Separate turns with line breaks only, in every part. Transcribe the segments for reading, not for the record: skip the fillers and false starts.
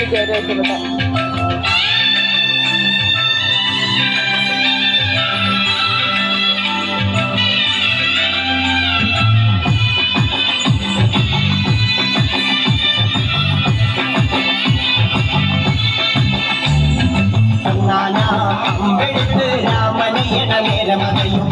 വിചാരിച്ചത്.
രാമനയണ നേരമകയും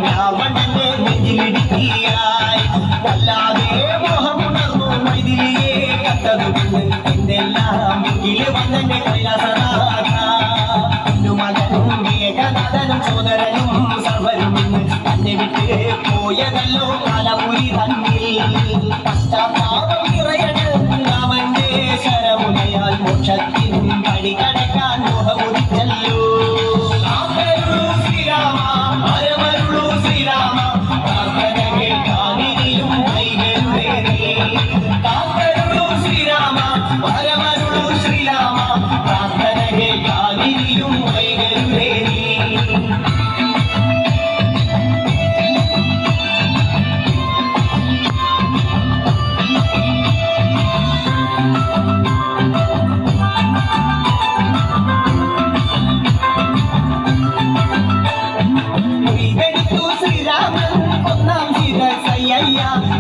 രാവണന്റെ നെഞ്ചിലിടുക്കിയായി വല്ലാതെ മോഹമുണർന്നു മൈതിലിയെ കത്തതുകൊണ്ട് എന്തെല്ലാം എങ്കില് വന്നെ കൈലാസനാഥ മകനും ഏകനാഥനും സോദരനും സർവരും തന്നെ വിട്ട് പോയതല്ലോ കാലപുരി തന്നിൽ പശ്ചാത്താപം നിറയണം അവന്റെ ശരമുനയാൽ മോക്ഷത്തിൻ പടി കടക്കാൻ മോഹമുദിച്ചല്ലോ.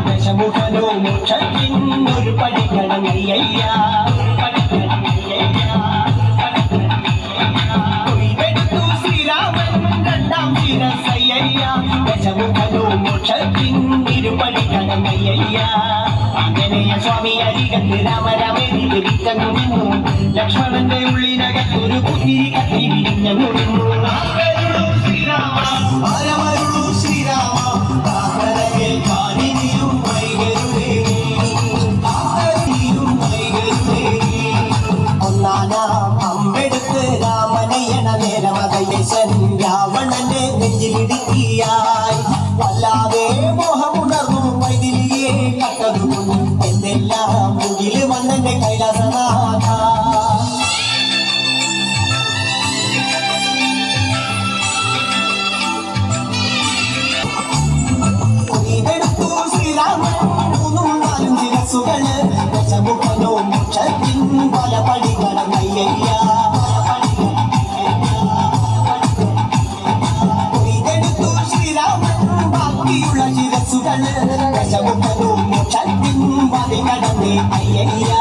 ദശമുഖനോ മോക്ഷത്തിൻ ഒരു പടിക്കടങ്ങയ്യ ശ്രീരാമൻ രണ്ടാം ശിരസയ്യ ദശമുഖനോ മോക്ഷത്തിൻ ഇരുപടിക്കടങ്ങയ്യ ആഞ്ജനേയ സ്വാമി അരികത്ത് രാമരാമേരി വിരിച്ചങ്ങു നിന്നു ലക്ഷ്മണന്റെ ഉള്ളിനകത്തൊരു കുത്തിരി കത്തി വിരിഞ്ഞങ്ങു നിന്നു. ശ്രീരാമ ശ്രീരാമ അമ്പെടുത്ത് രാമനയണ നേരമകയേശൻ രാവണന്റെ നെഞ്ചിലിടുക്കിയായി വല്ലാതെ മോഹമുണർന്നു മൈതിലിയെ കട്ടതുകൊണ്ട് എന്തെല്ലാം മുകില് വന്നെ കൈലാസനാഥ. ഇതെടുത്തു ശ്രീരാമൻ മൂന്നും നാലും ശിരസുകള് ദശമുഖനോ മോക്ഷത്തിൻ പല പടി കടങ്ങയ്യ ഇതെടുത്തു ശ്രീരാമൻ ബാക്കിയുള്ള ശിരസുകള് ദശമുഖനോ മോക്ഷത്തിൻ പടി കടന്നേ അയ്യ.